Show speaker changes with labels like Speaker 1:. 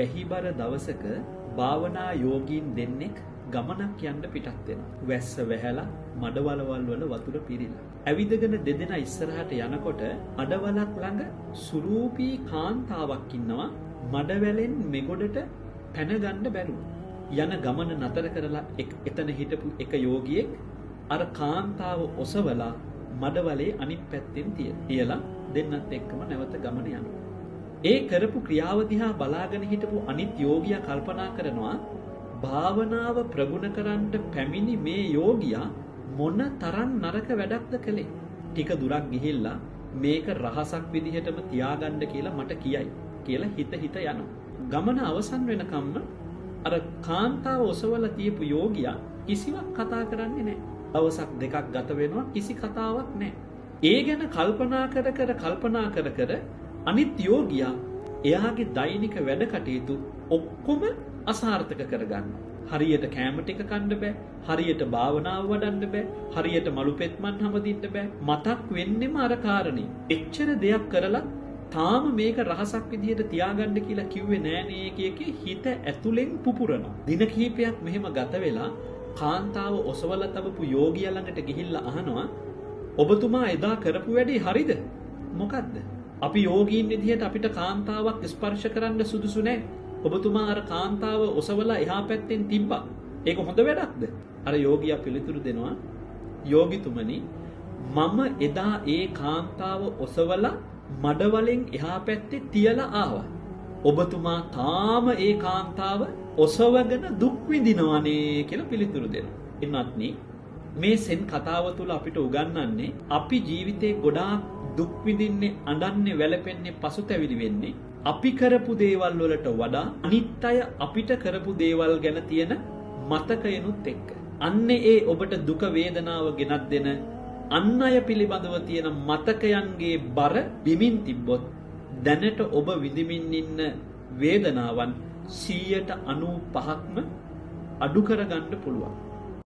Speaker 1: වැහිබර දවසක භාවනා යෝගීන් දෙන්නෙක් ගමනක් යන්න පිටත් වෙනවා. වැස්ස වැහැලා මඩවලවල් වල වතුර පිරීලා. ඇවිදගෙන දෙදෙනා ඉස්සරහට යනකොට මඩවලක් ළඟ සුරූපී කාන්තාවක් ඉන්නවා. මඩවැලෙන් මෙගොඩට පැන ගන්න බැරුව. යන ගමන නතර කරලා එතන හිටපු එක යෝගියෙක් අර කාන්තාව ඔසවලා මඩවලේ අනිත් පැත්තෙන් තියලා දෙන්නත් එක්කම නැවත ගමන යනවා. ඒ කරපු ක්‍රියාව දිහා බලාගෙන හිටපු අනිත් යෝගියා කල්පනා කරනවා භාවනාව ප්‍රගුණ කරන්න පැමිණි මේ යෝගියා මොන තරම් නරක වැඩක්ද කළේ. ටික දුරක් ගිහිල්ලා මේක රහසක් විදිහටම තියාගන්න කියලා මට කියයි කියලා හිත යනවා. ගමන අවසන් වෙනකම්ම අර කාන්තාව ඔසවලා තියපු යෝගියා කිසිවක් කතා කරන්නේ නැහැ. දවසක් දෙකක් ගත වෙනවා කිසි කතාවක් නැහැ. ඒ ගැන කල්පනා කර අනිත් යෝගියා එයාගේ දෛනික වැඩ කටයුතු ඔක්කොම අසාර්ථක කරගන්නවා. හරියට කෑම ටික කන්න බෑ, හරියට භාවනාව වඩන්න බෑ, හරියට මලු පෙත්මන් හමදින්න බෑ. මතක් වෙන්නෙම අර කාරණේ. එච්චර දෙයක් කරලා තාම මේක රහසක් විදිහට තියාගන්න කියලා කිව්වේ නෑනේ කියකේ හිත ඇතුලෙන් පුපුරනවා. දින කිහිපයක් මෙහෙම ගත වෙලා කාන්තාව ඔසවලා තබපු යෝගියා ළඟට ගිහිල්ලා අහනවා ඔබතුමා එදා කරපු වැඩේ හරිද? මොකද්ද? අපි යෝගීන් විදිහට අපිට කාන්තාවක් ස්පර්ශ කරන්න සුදුසු නෑ. ඔබතුමා අර කාන්තාව ඔසවලා එහා පැත්තෙන් තිබ්බා. ඒක හොඳ වැඩක්ද? අර යෝගියා පිළිතුරු දෙනවා යෝගිතුමනි මම එදා ඒ කාන්තාව ඔසවලා මඩවලෙන් එහා පැත්තේ තියලා ආවා. ඔබතුමා තාම ඒ කාන්තාව ඔසවගෙන දුක් විඳිනවනේ කියලා පිළිතුරු දෙනවා. එන්නත්නි මේ සෙන් කතාව තුළ අපිට උගන්වන්නේ අපි ජීවිතේ ගොඩාක් දුක් විඳින්නේ, අඬන්නේ, වැළපෙන්නේ, පසුතැවිලි වෙන්නේ අපි කරපු දේවල් වලට වඩා අනිත් අය අපිට කරපු දේවල් ගැන තියෙන මතකයනුත් එක්ක. අන්නේ ඒ ඔබට දුක වේදනාව ගෙනත් දෙන අන් අය පිළිබඳව තියෙන මතකයන්ගේ බර බිමින් තිබ්බොත් දැනට ඔබ විඳිමින් ඉන්න වේදනාවන් 95%ක්ම අඩු කරගන්න පුළුවන්.